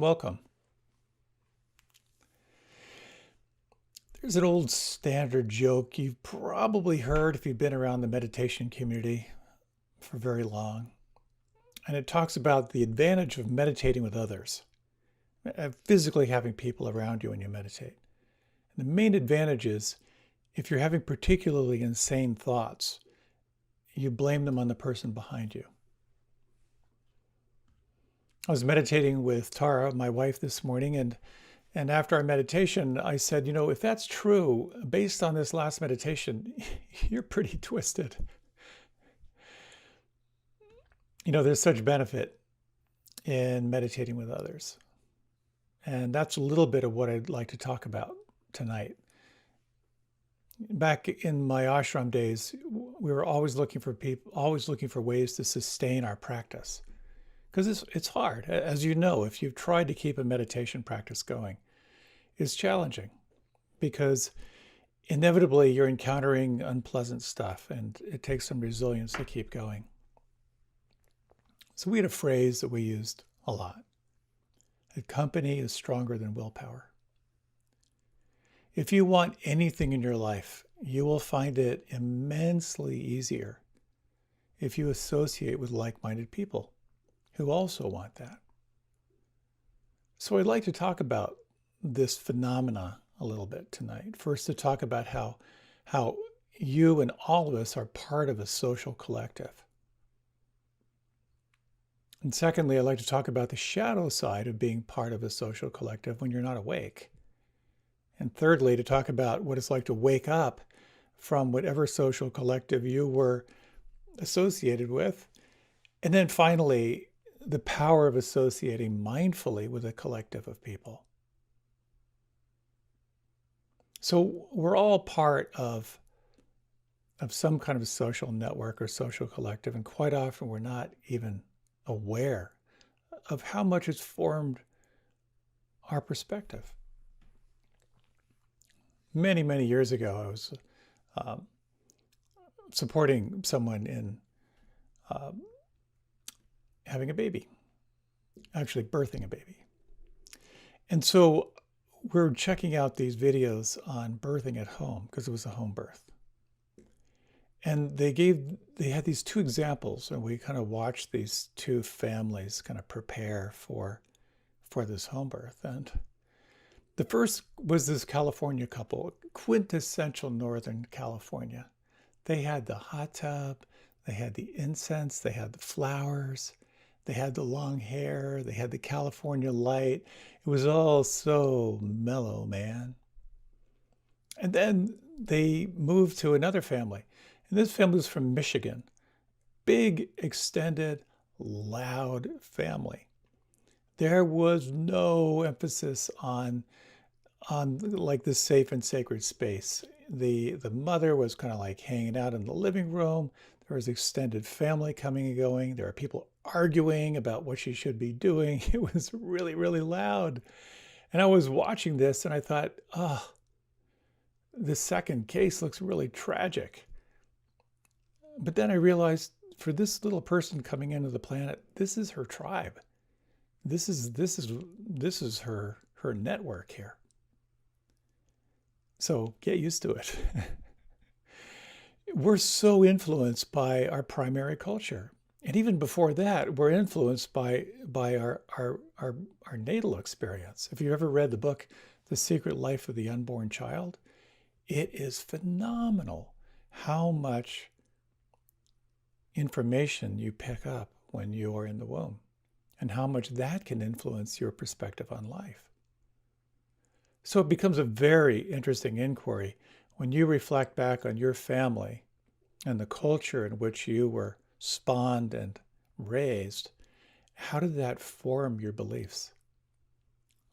welcome. There's an old standard joke you've probably heard if you've been around the meditation community for very long. And it talks about the advantage of meditating with others, physically having people around you when you meditate. And the main advantage is if you're having particularly insane thoughts, you blame them on the person behind you. I was meditating with Tara, my wife, this morning, and after our meditation, I said, if that's true, based on this last meditation, you're pretty twisted. There's such benefit in meditating with others. And that's a little bit of what I'd like to talk about tonight. Back in my ashram days, we were always looking for ways to sustain our practice. Because it's hard. As you know, if you've tried to keep a meditation practice going, it's challenging because inevitably you're encountering unpleasant stuff and it takes some resilience to keep going. So we had a phrase that we used a lot. A company is stronger than willpower. If you want anything in your life, you will find it immensely easier if you associate with like-minded people who also want that. So I'd like to talk about this phenomena a little bit tonight. First, to talk about how you and all of us are part of a social collective. And secondly, I'd like to talk about the shadow side of being part of a social collective when you're not awake. And thirdly, to talk about what it's like to wake up from whatever social collective you were associated with. And then finally, the power of associating mindfully with a collective of people. So we're all part of some kind of social network or social collective, and quite often we're not even aware of how much it's formed our perspective. Many, many years ago, I was supporting someone in having a baby, actually birthing a baby. And so we're checking out these videos on birthing at home because it was a home birth. And they had these two examples, and we kind of watched these two families kind of prepare for this home birth. And the first was this California couple, quintessential Northern California. They had the hot tub, they had the incense, they had the flowers, they had the long hair, they had the California light. It was all so mellow, man. And then they moved to another family. And this family was from Michigan. Big, extended, loud family. There was no emphasis on like this safe and sacred space. The mother was kind of like hanging out in the living room. There was extended family coming and going. There were people arguing about what she should be doing. It was really, really loud. And I was watching this and I thought, the second case looks really tragic. But then I realized for this little person coming into the planet, this is her tribe. This is her network here. So get used to it. We're so influenced by our primary culture. And even before that, we're influenced by our natal experience. If you've ever read the book, The Secret Life of the Unborn Child, it is phenomenal how much information you pick up when you are in the womb and how much that can influence your perspective on life. So it becomes a very interesting inquiry when you reflect back on your family and the culture in which you were spawned and raised. How did that form your beliefs?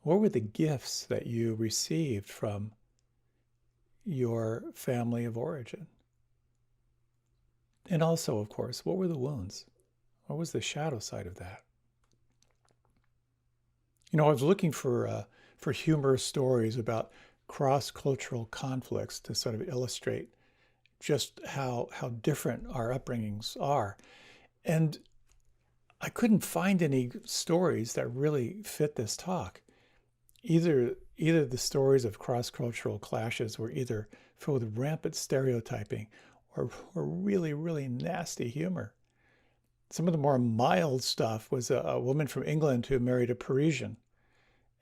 What were the gifts that you received from your family of origin? And also, of course, what were the wounds? What was the shadow side of that? I was looking for humorous stories about cross-cultural conflicts to sort of illustrate just how different our upbringings are. And I couldn't find any stories that really fit this talk. Either the stories of cross-cultural clashes were either filled with rampant stereotyping or really, really nasty humor. Some of the more mild stuff was a woman from England who married a Parisian,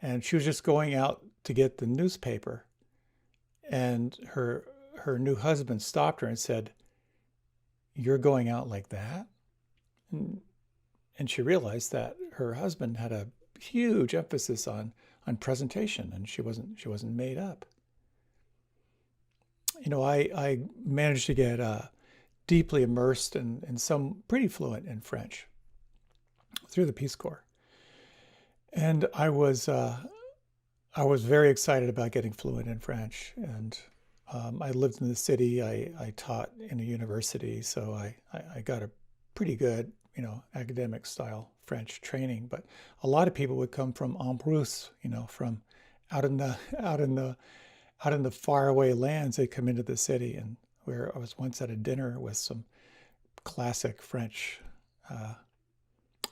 and she was just going out to get the newspaper, and her new husband stopped her and said, "You're going out like that?" And she realized that her husband had a huge emphasis on presentation, and she wasn't made up. I managed to get deeply immersed and some pretty fluent in French through the Peace Corps, and I was very excited about getting fluent in French. And I lived in the city. I taught in a university, so I got a pretty good, academic style French training. But a lot of people would come from en brousse, from out in the faraway lands. They come into the city, and where I was once at a dinner with some classic French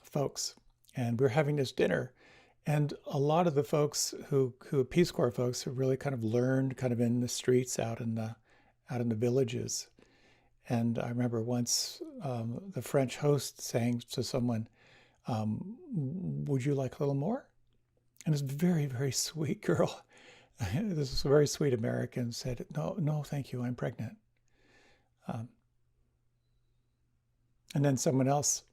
folks, and we were having this dinner. And a lot of the folks who Peace Corps folks who really kind of learned kind of in the streets out in the villages. And I remember once the French host saying to someone, "Would you like a little more?" And this very, very sweet girl, this is a very sweet American, said, "No, no, thank you, I'm pregnant." Um, and then someone else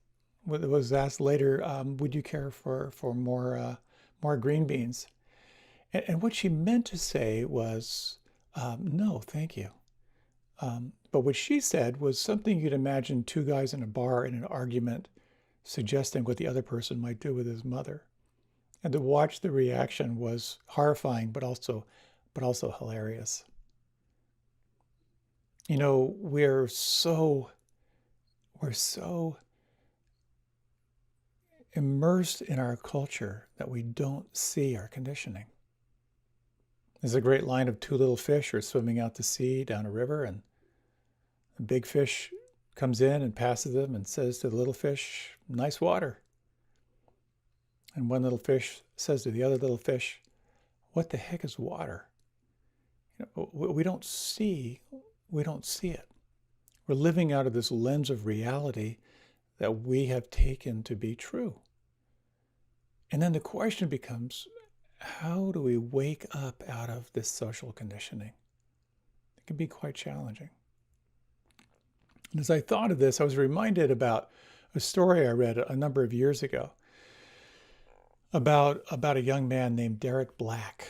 was asked later, "Would you care for more green beans?" And what she meant to say was, "No, thank you." But what she said was something you'd imagine two guys in a bar in an argument suggesting what the other person might do with his mother. And to watch the reaction was horrifying, but also hilarious. We're so immersed in our culture that we don't see our conditioning. There's a great line of two little fish are swimming out to sea down a river, and a big fish comes in and passes them and says to the little fish, "Nice water." And one little fish says to the other little fish, "What the heck is water?" We don't see it. We're living out of this lens of reality that we have taken to be true. And then the question becomes, how do we wake up out of this social conditioning? It can be quite challenging. And as I thought of this, I was reminded about a story I read a number of years ago about a young man named Derek Black.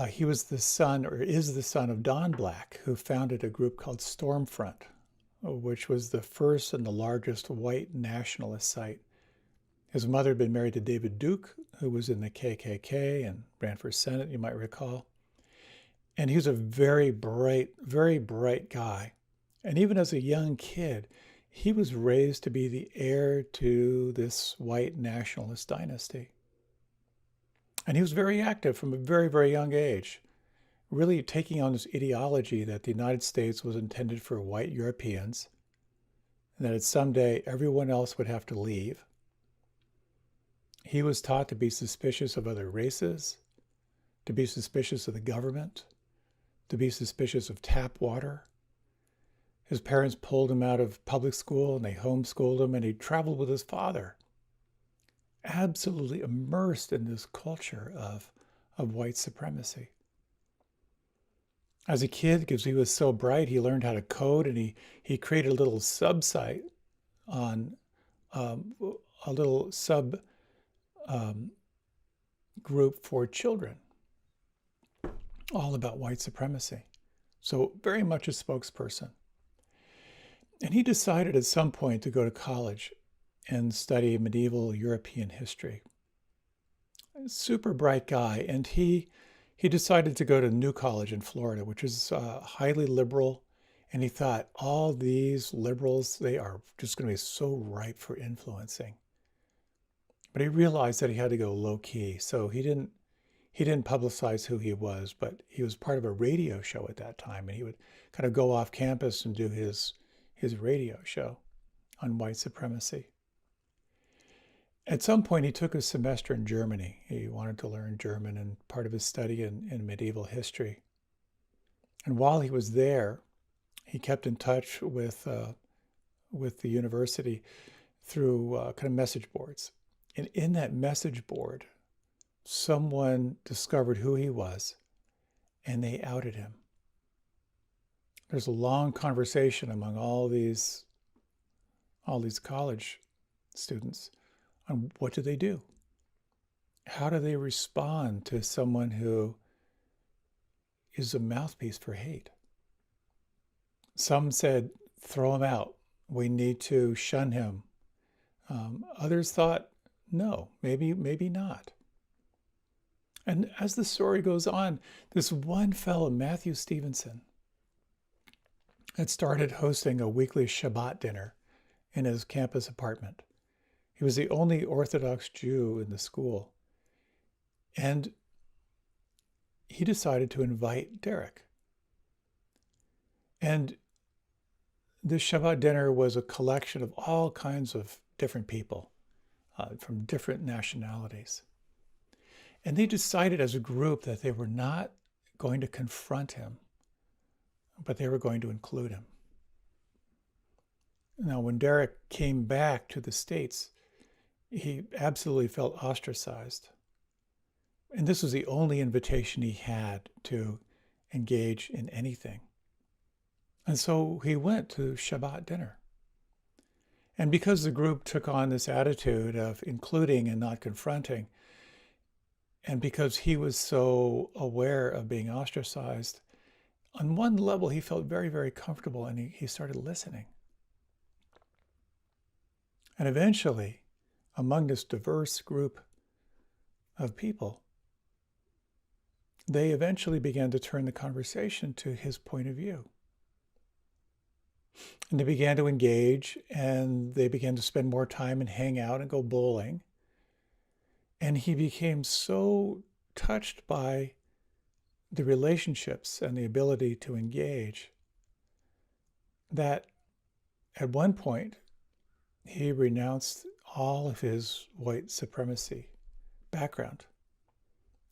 He was the son, or is the son, of Don Black, who founded a group called Stormfront, which was the first and the largest white nationalist site. His mother had been married to David Duke, who was in the KKK and ran for Senate, you might recall. And he was a very bright guy. And even as a young kid, he was raised to be the heir to this white nationalist dynasty. And he was very active from a very, very young age, really taking on this ideology that the United States was intended for white Europeans, and that someday everyone else would have to leave. He was taught to be suspicious of other races, to be suspicious of the government, to be suspicious of tap water. His parents pulled him out of public school and they homeschooled him, and he traveled with his father, absolutely immersed in this culture of white supremacy. As a kid, because he was so bright, he learned how to code, and he created a little sub-site on a little sub group for children, all about white supremacy. So very much a spokesperson. And he decided at some point to go to college and study medieval European history. Super bright guy. And he decided to go to New College in Florida, which is highly liberal. And he thought, all these liberals, they are just going to be so ripe for influencing. But he realized that he had to go low key. So he didn't publicize who he was, but he was part of a radio show at that time. And he would kind of go off campus and do his radio show on white supremacy. At some point, he took a semester in Germany. He wanted to learn German and part of his study in medieval history. And while he was there, he kept in touch with the university through kind of message boards. And in that message board, someone discovered who he was, and they outed him. There's a long conversation among all these college students on what do they do? How do they respond to someone who is a mouthpiece for hate? Some said, throw him out. We need to shun him. Others thought, no, maybe not. And as the story goes on, this one fellow, Matthew Stevenson, had started hosting a weekly Shabbat dinner in his campus apartment. He was the only Orthodox Jew in the school. And he decided to invite Derek. And this Shabbat dinner was a collection of all kinds of different people from different nationalities. And they decided as a group that they were not going to confront him, but they were going to include him. Now, when Derek came back to the States, he absolutely felt ostracized. And this was the only invitation he had to engage in anything. And so he went to Shabbat dinner. And because the group took on this attitude of including and not confronting, and because he was so aware of being ostracized, on one level he felt very, very comfortable, and he started listening. And eventually, among this diverse group of people, they eventually began to turn the conversation to his point of view. And they began to engage, and they began to spend more time and hang out and go bowling. And he became so touched by the relationships and the ability to engage that at one point he renounced all of his white supremacy background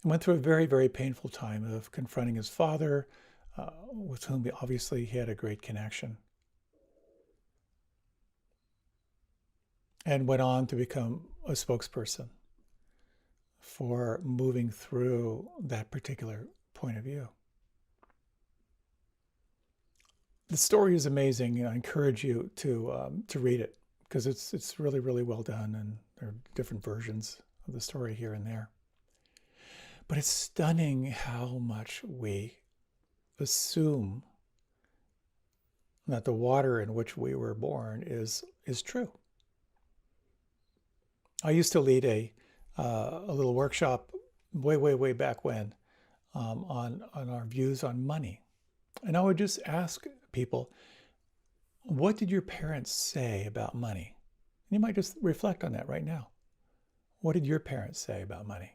and went through a very, very painful time of confronting his father, with whom obviously he had a great connection, and went on to become a spokesperson for moving through that particular point of view. The story is amazing, and I encourage you to read it, because it's really, really well done, and there are different versions of the story here and there. But it's stunning how much we assume that the water in which we were born is true. I used to lead a little workshop way back when on our views on money. And I would just ask people, what did your parents say about money? And you might just reflect on that right now. What did your parents say about money?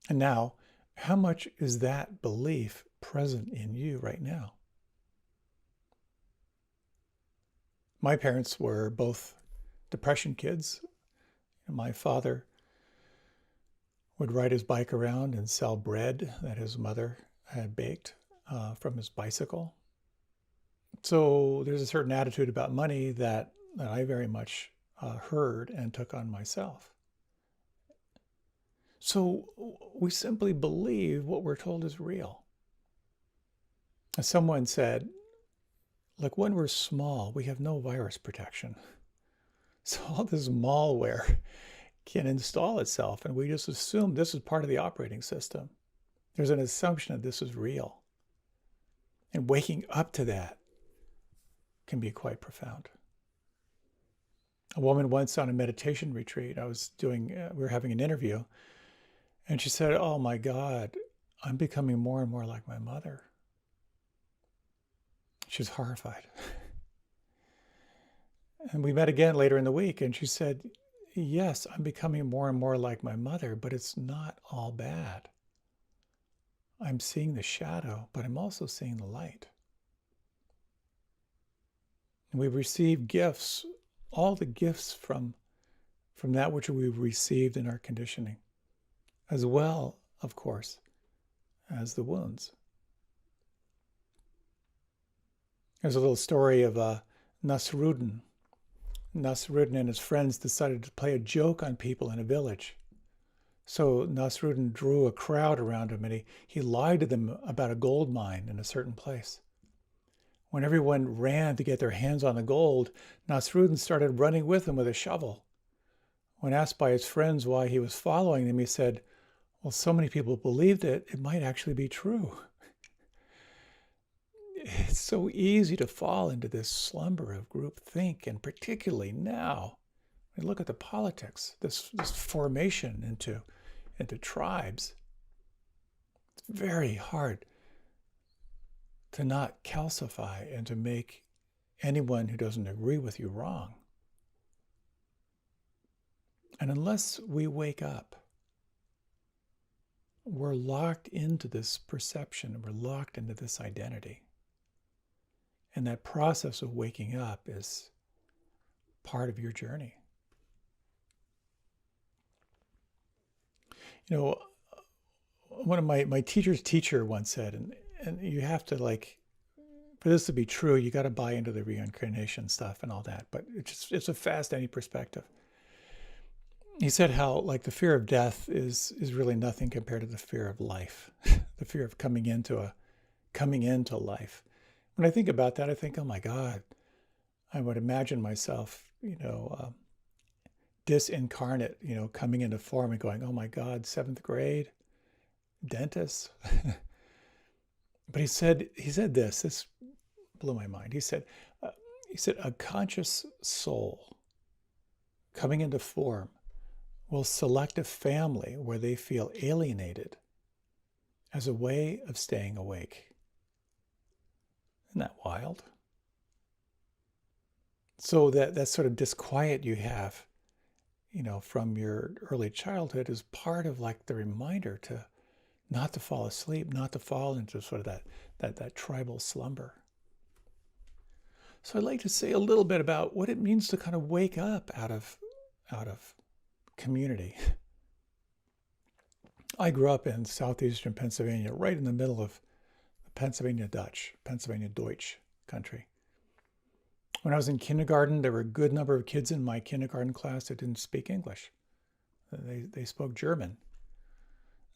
And now, how much is that belief present in you right now? My parents were both depression kids. My father would ride his bike around and sell bread that his mother had baked from his bicycle. So there's a certain attitude about money that I very much heard and took on myself. So we simply believe what we're told is real. As someone said, like, when we're small, we have no virus protection. So all this malware can install itself, and we just assume this is part of the operating system. There's an assumption that this is real. And waking up to that can be quite profound. A woman once on a meditation retreat, we were having an interview, and she said, "Oh my God, I'm becoming more and more like my mother." She was horrified. And we met again later in the week, and she said, "Yes, I'm becoming more and more like my mother, but it's not all bad. I'm seeing the shadow, but I'm also seeing the light." And we've received gifts all the gifts from that which we've received in our conditioning, as well, of course, as the wounds. There's a little story of Nasruddin. Nasruddin and his friends decided to play a joke on people in a village. So Nasruddin drew a crowd around him, and he lied to them about a gold mine in a certain place. When everyone ran to get their hands on the gold, Nasruddin started running with them with a shovel. When asked by his friends why he was following them, he said, well, so many people believed it, it might actually be true. It's so easy to fall into this slumber of groupthink, and particularly now, look at the politics, this formation into tribes. It's very hard to not calcify and to make anyone who doesn't agree with you wrong. And unless we wake up, we're locked into this perception, we're locked into this identity. And that process of waking up is part of your journey. You know, one of my teacher's teacher once said, and you have to, like, for this to be true, you got to buy into the reincarnation stuff and all that, but it's a fascinating perspective. He said how, like, the fear of death is really nothing compared to the fear of life, the fear of coming into life. When I think about that, I think, oh my God, I would imagine myself, disincarnate, coming into form and going, oh my God, 7th grade, dentist. But he said this blew my mind. He said, a conscious soul coming into form will select a family where they feel alienated as a way of staying awake. Isn't that wild? So that sort of disquiet you have, from your early childhood is part of, like, the reminder to not to fall asleep, not to fall into sort of that tribal slumber. So I'd like to say a little bit about what it means to kind of wake up out of community. I grew up in southeastern Pennsylvania, right in the middle of the Pennsylvania Deutsch country. When I was in kindergarten, there were a good number of kids in my kindergarten class that didn't speak English. They spoke German.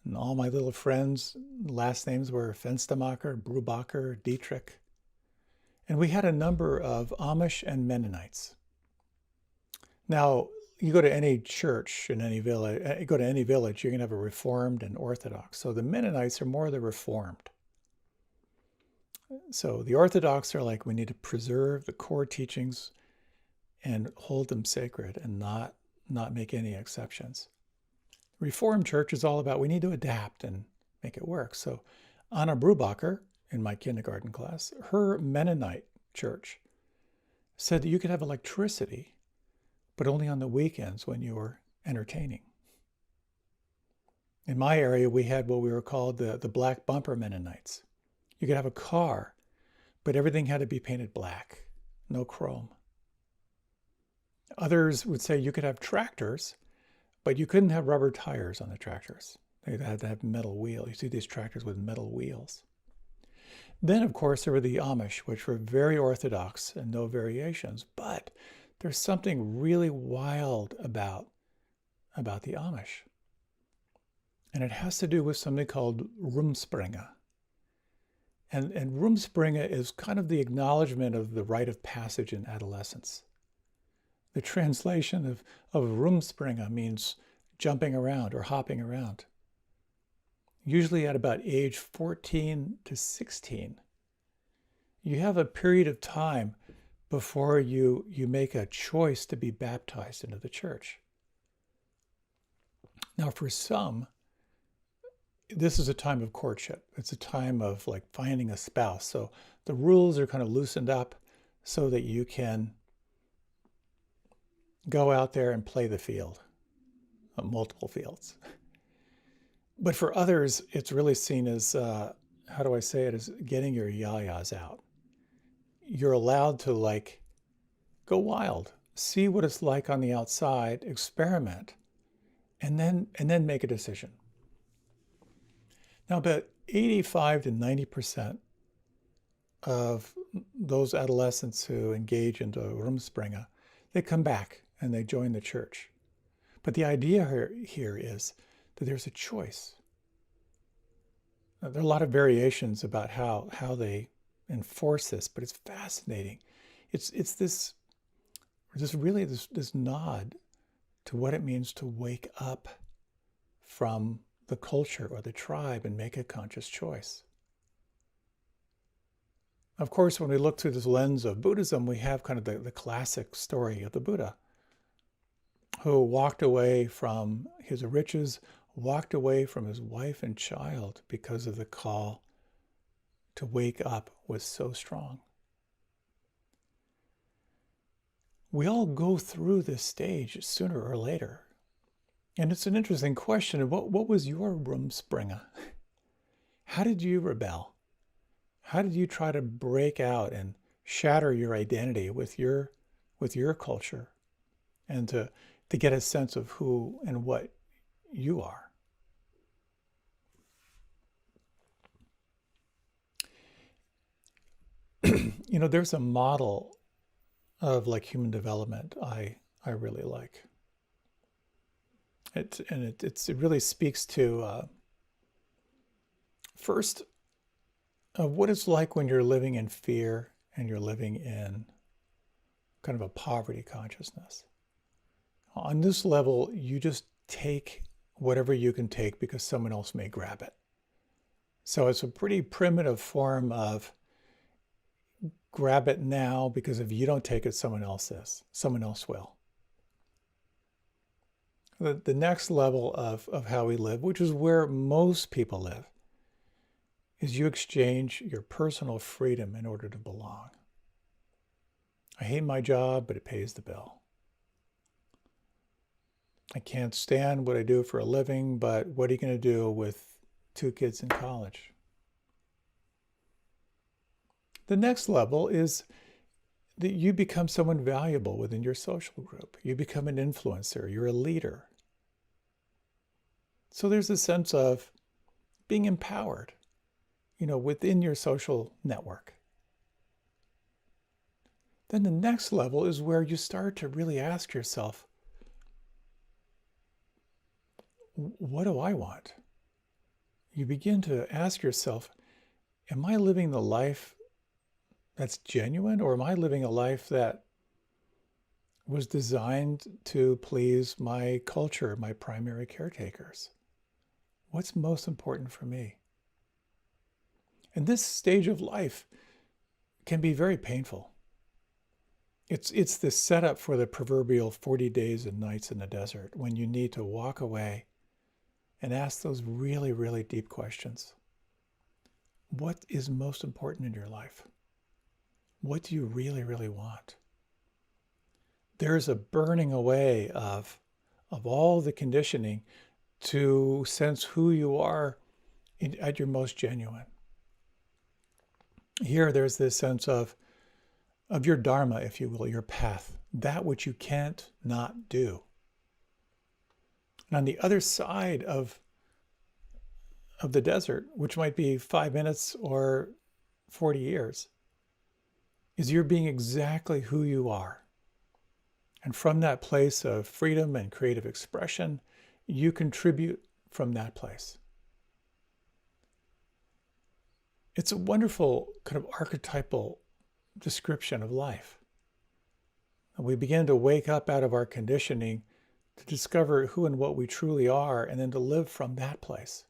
And all my little friends' last names were Fenstermacher, Brubacher, Dietrich. And we had a number of Amish and Mennonites. Now, you go to any church in any village, you're going to have a Reformed and Orthodox. So the Mennonites are more the Reformed. So the Orthodox are like, we need to preserve the core teachings and hold them sacred and not make any exceptions. Reformed church is all about, we need to adapt and make it work. So Anna Brubacher, in my kindergarten class, her Mennonite church said that you could have electricity, but only on the weekends when you were entertaining. In my area, we had what we were called the black bumper Mennonites. You could have a car, but everything had to be painted black, no chrome. Others would say you could have tractors, but you couldn't have rubber tires on the tractors. They had to have metal wheels. You see these tractors with metal wheels. Then, of course, there were the Amish, which were very orthodox and no variations. But there's something really wild about the Amish. And it has to do with something called Rumspringa. And Rumspringa is kind of the acknowledgement of the rite of passage in adolescence. The translation of Rumspringa means jumping around or hopping around. Usually at about age 14 to 16, you have a period of time before you make a choice to be baptized into the church. Now, for some, this is a time of courtship. It's a time of, like, finding a spouse. So the rules are kind of loosened up so that you can go out there and play the field, multiple fields. But for others, it's really seen as, how do I say it, as getting your yayas out. You're allowed to, like, go wild, see what it's like on the outside, experiment, and then make a decision. Now, about 85 to 90% of those adolescents who engage into Rumspringa, they come back and they join the church. But the idea here is that there's a choice. Now, there are a lot of variations about how they enforce this, but it's fascinating. It's this nod to what it means to wake up from the culture or the tribe and make a conscious choice. Of course, when we look through this lens of Buddhism, we have kind of the classic story of the Buddha, who walked away from his riches, walked away from his wife and child because of the call to wake up was so strong. We all go through this stage sooner or later. And it's an interesting question. What was your Rumspringa? How did you rebel? How did you try to break out and shatter your identity with your culture and to get a sense of who and what you are? There's a model of like human development I really like. It really speaks to first what it's like when you're living in fear and you're living in kind of a poverty consciousness. On this level, you just take whatever you can take because someone else may grab it. So it's a pretty primitive form of grab it now, because if you don't take it, someone else will. The next level of how we live, which is where most people live, is you exchange your personal freedom in order to belong. I hate my job, but it pays the bill. I can't stand what I do for a living, but what are you going to do with 2 kids in college? The next level is that you become someone valuable within your social group. You become an influencer. You're a leader. So there's a sense of being empowered, within your social network. Then the next level is where you start to really ask yourself, what do I want? You begin to ask yourself, am I living the life that's genuine, or am I living a life that was designed to please my culture, my primary caretakers? What's most important for me? And this stage of life can be very painful. It's the setup for the proverbial 40 days and nights in the desert, when you need to walk away and ask those really, really deep questions. What is most important in your life? What do you really, really want? There's a burning away of all the conditioning to sense who you are at your most genuine. Here, there's this sense of your dharma, if you will, your path, that which you can't not do. And on the other side of the desert, which might be 5 minutes or 40 years, is you're being exactly who you are. And from that place of freedom and creative expression, you contribute from that place. It's a wonderful kind of archetypal description of life. We begin to wake up out of our conditioning to discover who and what we truly are, and then to live from that place.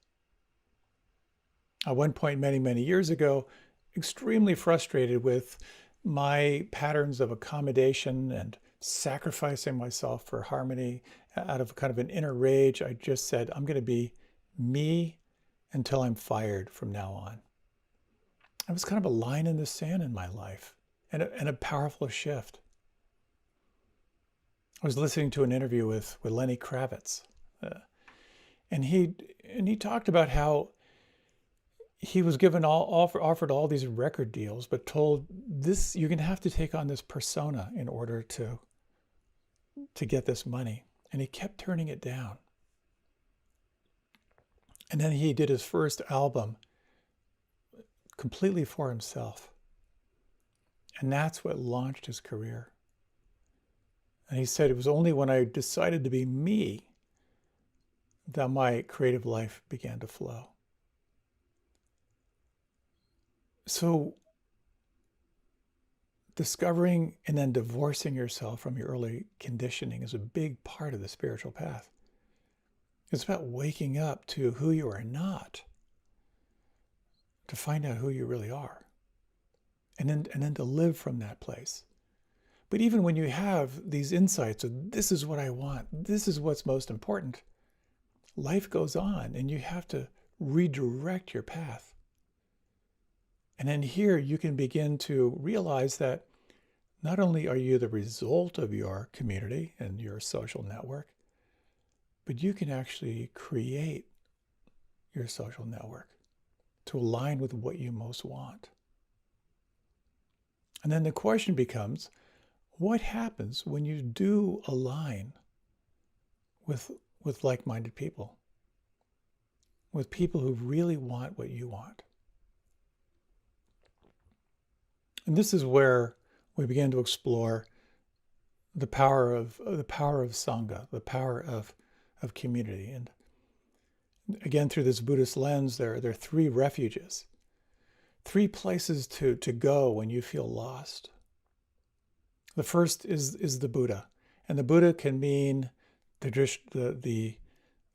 At one point, many, many years ago, extremely frustrated with my patterns of accommodation and sacrificing myself for harmony. Out of kind of an inner rage, I just said, I'm going to be me until I'm fired from now on. It was kind of a line in the sand in my life, and a powerful shift. I was listening to an interview with Lenny Kravitz, and he talked about how he was given offered all these record deals, but told, this, you're going to have to take on this persona in order to to get this money, and he kept turning it down. And then he did his first album completely for himself. And that's what launched his career. And he said it was only when I decided to be me that my creative life began to flow. So discovering and then divorcing yourself from your early conditioning is a big part of the spiritual path. It's about waking up to who you are not, to find out who you really are, and then to live from that place. But even when you have these insights of this is what I want, this is what's most important, life goes on and you have to redirect your path. And then here you can begin to realize that not only are you the result of your community and your social network, but you can actually create your social network to align with what you most want. And then the question becomes, what happens when you do align with like-minded people, with people who really want what you want? And this is where we begin to explore the power of Sangha, the power of community. And again, through this Buddhist lens, there are three refuges, three places to go when you feel lost. The first is the Buddha, and the Buddha can mean the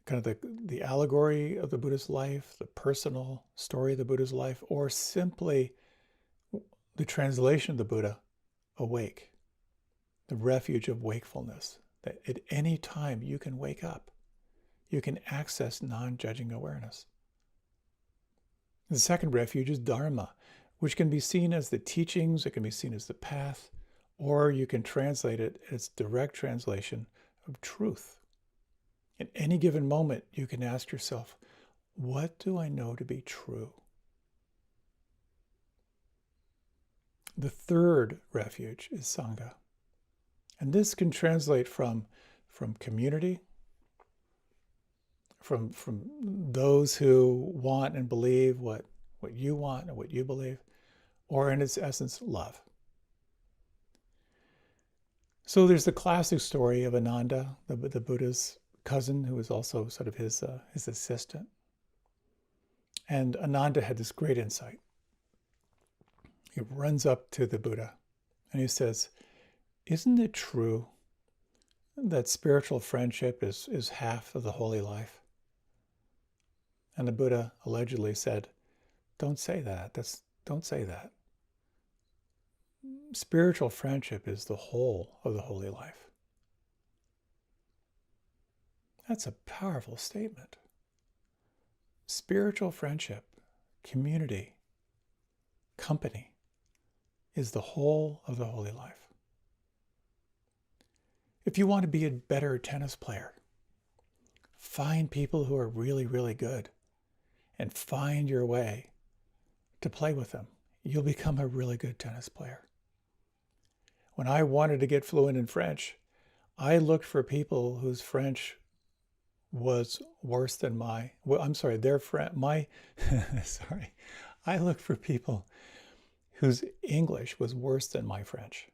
kind of the allegory of the Buddha's life, the personal story of the Buddha's life, or simply the translation of the Buddha, awake, the refuge of wakefulness, that at any time you can wake up. You can access non-judging awareness. The second refuge is Dharma, which can be seen as the teachings, it can be seen as the path, or you can translate it as direct translation of truth. At any given moment, you can ask yourself, what do I know to be true? The third refuge is Sangha. And this can translate from community, from those who want and believe what you want and what you believe, or in its essence, love. So there's the classic story of Ananda, the Buddha's cousin, who was also sort of his assistant. And Ananda had this great insight. He runs up to the Buddha and he says, isn't it true that spiritual friendship is half of the holy life? And the Buddha allegedly said, don't say that. Don't say that. Spiritual friendship is the whole of the holy life. That's a powerful statement. Spiritual friendship, community, company is the whole of the holy life. If you want to be a better tennis player, find people who are really, really good and find your way to play with them. You'll become a really good tennis player. When I wanted to get fluent in French, I looked for people whose French was worse than I looked for people whose English was worse than my French.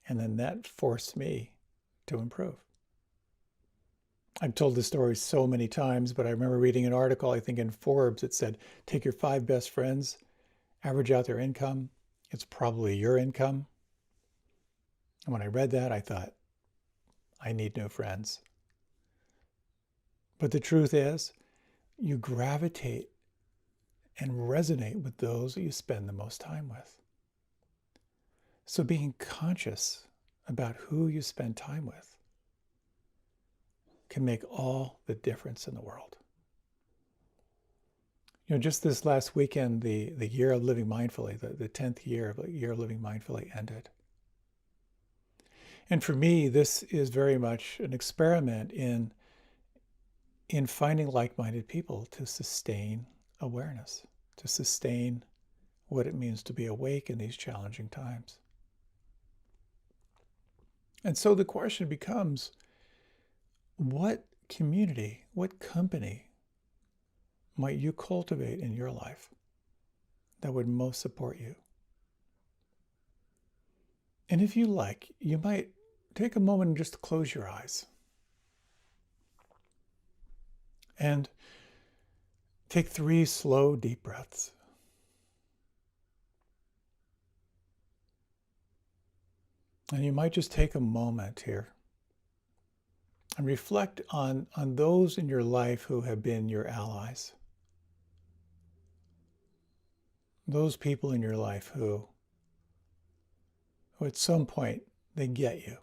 And then that forced me to improve. I've told this story so many times, but I remember reading an article, I think in Forbes, it said, take your 5 best friends, average out their income. It's probably your income. And when I read that, I thought, I need new friends. But the truth is, you gravitate and resonate with those that you spend the most time with. So being conscious about who you spend time with can make all the difference in the world. You know, just this last weekend, the year of living mindfully, the 10th year of living mindfully ended. And for me, this is very much an experiment in finding like-minded people to sustain awareness, to sustain what it means to be awake in these challenging times. And so the question becomes, what community, what company might you cultivate in your life that would most support you? And if you like, you might take a moment and just close your eyes and take 3 slow, deep breaths. And you might just take a moment here and reflect on those in your life who have been your allies. Those people in your life who at some point, they get you,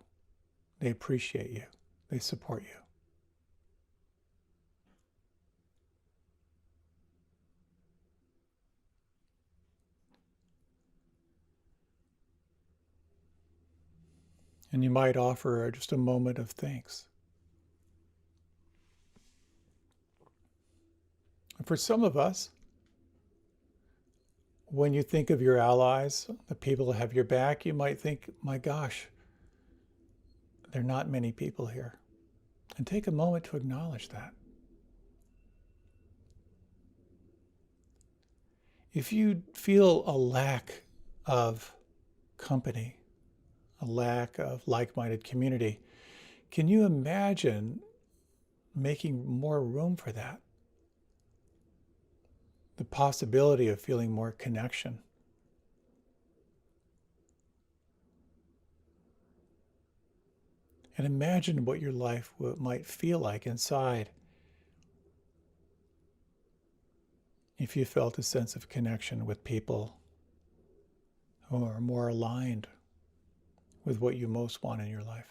they appreciate you, they support you. And you might offer just a moment of thanks. And for some of us, when you think of your allies, the people that have your back, you might think, my gosh, there are not many people here. And take a moment to acknowledge that. If you feel a lack of company, a lack of like-minded community, can you imagine making more room for that? The possibility of feeling more connection. And imagine what your life might feel like inside if you felt a sense of connection with people who are more aligned with what you most want in your life.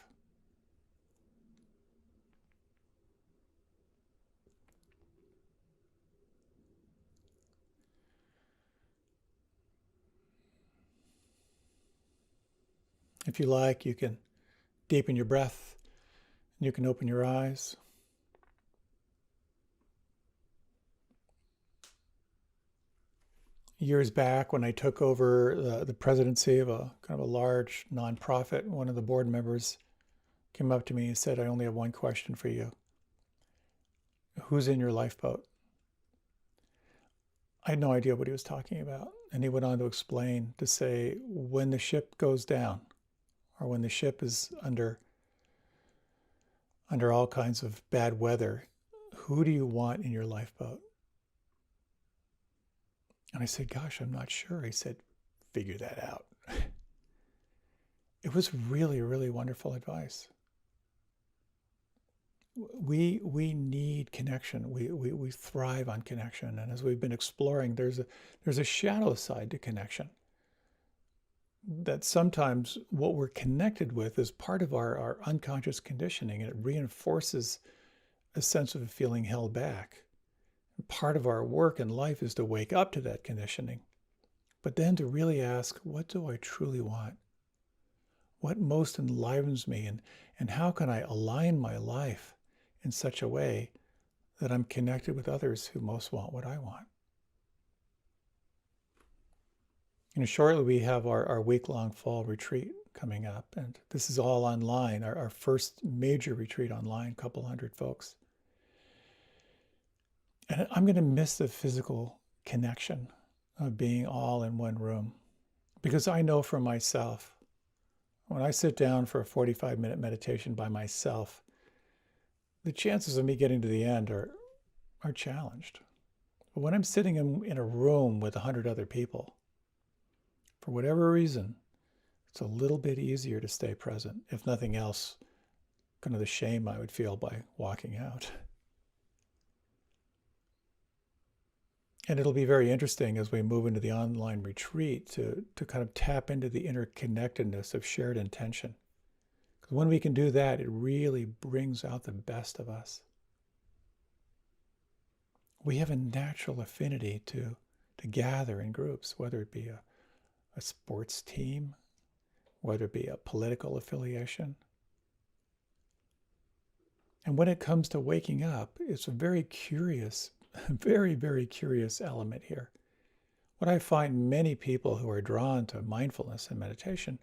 If you like, you can deepen your breath. You can open your eyes. Years back, when I took over the presidency of a kind of a large nonprofit, one of the board members came up to me and said, I only have one question for you. Who's in your lifeboat? I had no idea what he was talking about. And he went on to explain, to say, when the ship goes down, or when the ship is under all kinds of bad weather, who do you want in your lifeboat? And I said, gosh, I'm not sure. He said, figure that out. It was really, really wonderful advice. We need connection. We thrive on connection. And as we've been exploring, there's a shadow side to connection. That sometimes what we're connected with is part of our unconscious conditioning, and it reinforces a sense of feeling held back. And part of our work in life is to wake up to that conditioning, but then to really ask, what do I truly want? What most enlivens me, and how can I align my life in such a way that I'm connected with others who most want what I want? Shortly we have our week-long fall retreat coming up, and this is all online, our first major retreat online, a couple hundred folks. And I'm going to miss the physical connection of being all in one room, because I know for myself, when I sit down for a 45-minute meditation by myself, the chances of me getting to the end are challenged. But when I'm sitting in a room with 100 other people, for whatever reason, it's a little bit easier to stay present, if nothing else, kind of the shame I would feel by walking out. And it'll be very interesting as we move into the online retreat to kind of tap into the interconnectedness of shared intention. Because when we can do that, it really brings out the best of us. We have a natural affinity to gather in groups, whether it be a sports team, whether it be a political affiliation. And when it comes to waking up, it's a very curious, very, very curious element here. What I find many people who are drawn to mindfulness and meditation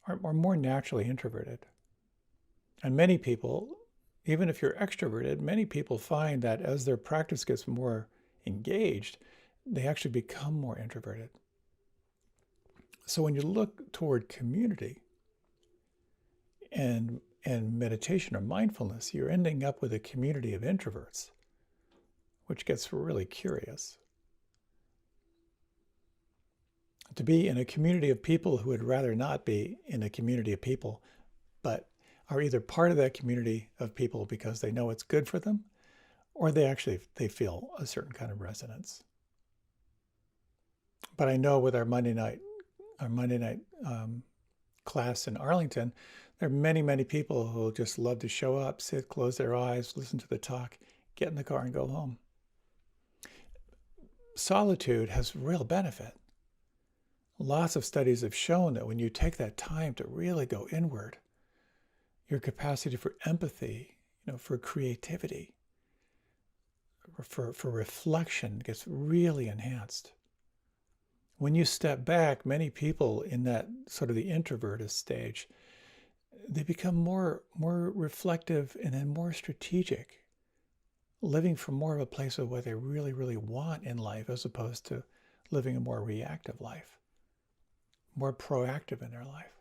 are more naturally introverted. And many people, even if you're extroverted, many people find that as their practice gets more engaged, they actually become more introverted. So when you look toward community and meditation or mindfulness, you're ending up with a community of introverts, which gets really curious. To be in a community of people who would rather not be in a community of people, but are either part of that community of people because they know it's good for them, or they feel a certain kind of resonance. But I know with our Monday night class in Arlington, there are many people who just love to show up, sit, close their eyes, listen to the talk, get in the car and go home. Solitude has real benefit. Lots of studies have shown that when you take that time to really go inward, your capacity for empathy, for creativity, for reflection gets really enhanced. When you step back, many people in that sort of the introverted stage, they become more reflective and then more strategic, living from more of a place of what they really want in life, as opposed to living a more reactive life, more proactive in their life.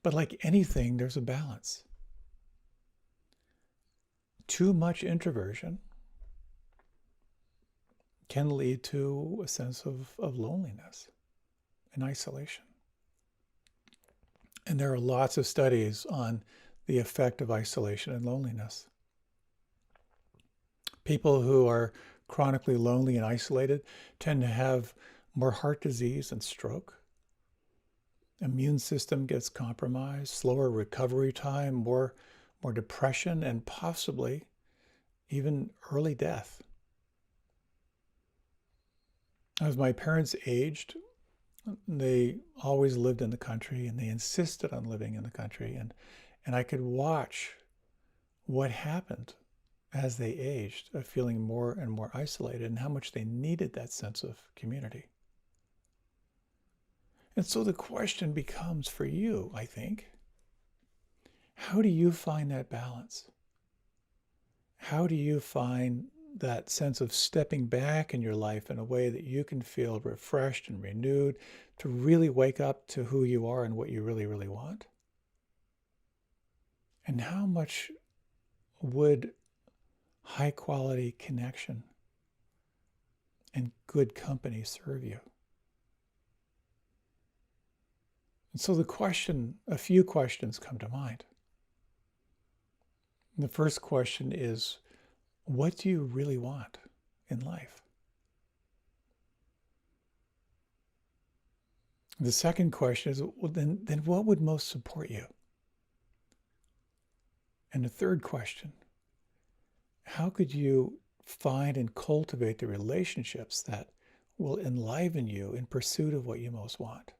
But like anything, there's a balance. Too much introversion can lead to a sense of loneliness and isolation. And there are lots of studies on the effect of isolation and loneliness. People who are chronically lonely and isolated tend to have more heart disease and stroke. Immune system gets compromised, slower recovery time, more depression, and possibly even early death. As my parents aged, they always lived in the country, and they insisted on living in the country. And I could watch what happened as they aged, of feeling more and more isolated, and how much they needed that sense of community. And so the question becomes for you, I think, how do you find that balance? How do you find that sense of stepping back in your life in a way that you can feel refreshed and renewed to really wake up to who you are and what you really want? And how much would high quality connection and good company serve you? And so a few questions come to mind. And the first question is, what do you really want in life? The second question is, well, then what would most support you? And the third question, how could you find and cultivate the relationships that will enliven you in pursuit of what you most want?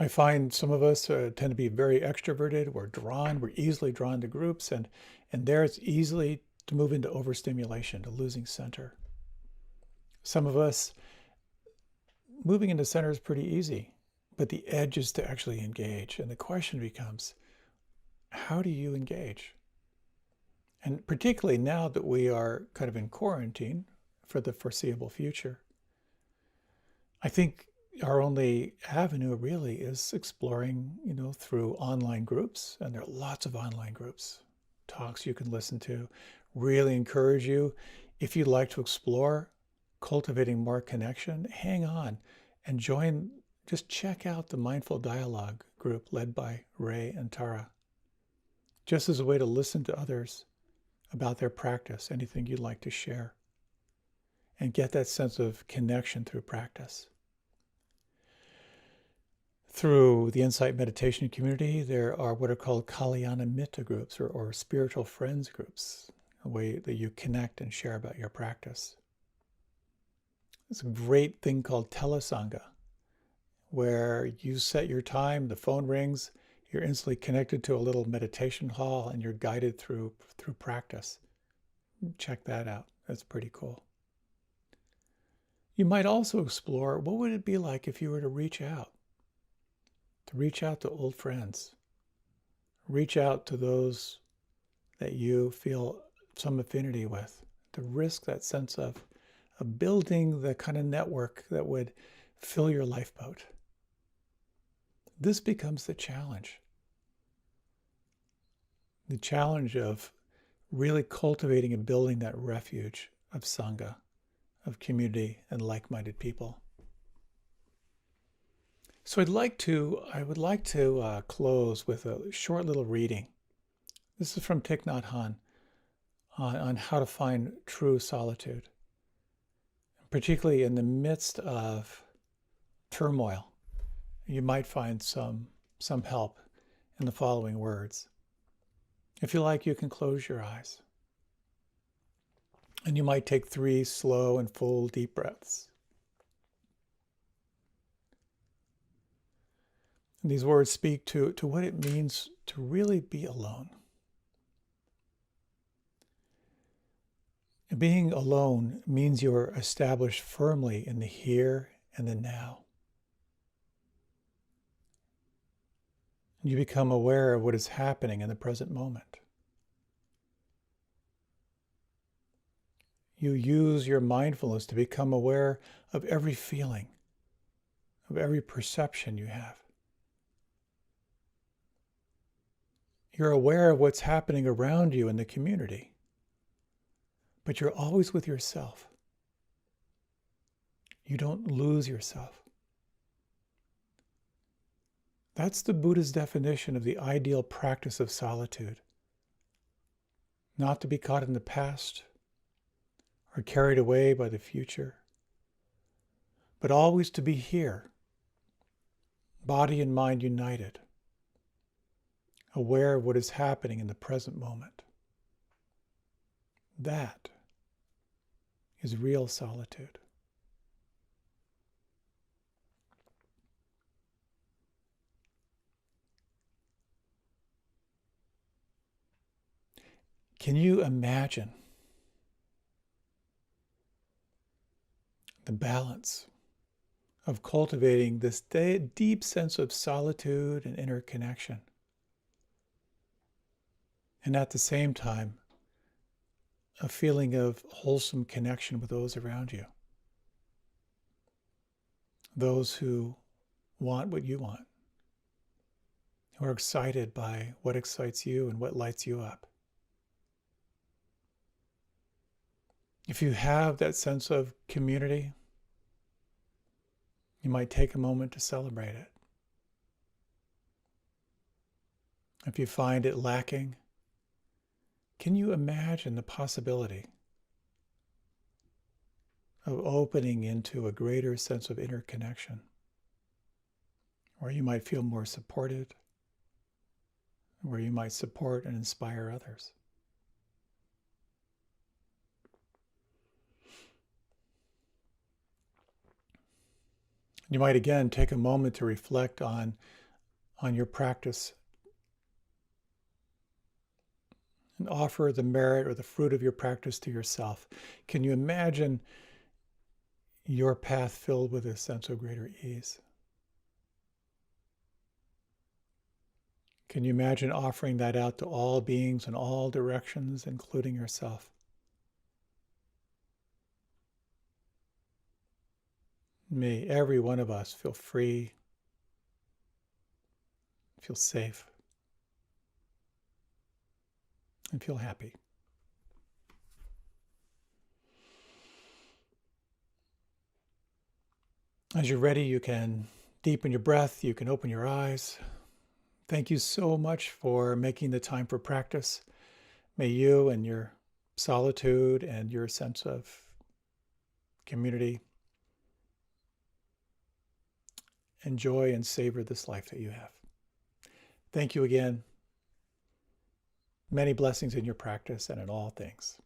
I find some of us tend to be very extroverted. We're easily drawn to groups, and there it's easily to move into overstimulation, to losing center. Some of us, moving into center is pretty easy, but the edge is to actually engage. And the question becomes, how do you engage? And particularly now that we are kind of in quarantine for the foreseeable future, I think our only avenue really is exploring, through online groups. And there are lots of online groups, talks you can listen to. Really encourage you, if you'd like to explore cultivating more connection, hang on and just check out the Mindful Dialogue group led by Ray and Tara, just as a way to listen to others about their practice, anything you'd like to share, and get that sense of connection through practice. Through the Insight Meditation community, there are what are called Kalyana Mitta groups, or spiritual friends groups, a way that you connect and share about your practice. There's a great thing called Telesanga, where you set your time, the phone rings, you're instantly connected to a little meditation hall, and you're guided through practice. Check that out. That's pretty cool. You might also explore, what would it be like if you were to reach out to old friends, reach out to those that you feel some affinity with, to risk that sense of building the kind of network that would fill your lifeboat. This becomes the challenge. The challenge of really cultivating and building that refuge of Sangha, of community and like-minded people. So I would like to close with a short little reading. This is from Thich Nhat Hanh on how to find true solitude, particularly in the midst of turmoil. You might find some help in the following words. If you like, you can close your eyes. And you might take 3 slow and full deep breaths. And these words speak to what it means to really be alone. And being alone means you're established firmly in the here and the now. You become aware of what is happening in the present moment. You use your mindfulness to become aware of every feeling, of every perception you have. You're aware of what's happening around you in the community, but you're always with yourself. You don't lose yourself. That's the Buddha's definition of the ideal practice of solitude. Not to be caught in the past or carried away by the future, but always to be here, body and mind united, aware of what is happening in the present moment. That is real solitude. Can you imagine the balance of cultivating this deep sense of solitude and interconnection, and at the same time, a feeling of wholesome connection with those around you, those who want what you want, who are excited by what excites you and what lights you up? If you have that sense of community, you might take a moment to celebrate it. If you find it lacking, can you imagine the possibility of opening into a greater sense of interconnection, where you might feel more supported, where you might support and inspire others? You might again take a moment to reflect on your practice and offer the merit or the fruit of your practice to yourself. Can you imagine your path filled with a sense of greater ease? Can you imagine offering that out to all beings in all directions, including yourself? May every one of us feel free, feel safe, and feel happy. As you're ready, you can deepen your breath, you can open your eyes. Thank you so much for making the time for practice. May you and your solitude and your sense of community enjoy and savor this life that you have. Thank you again. Many blessings in your practice and in all things.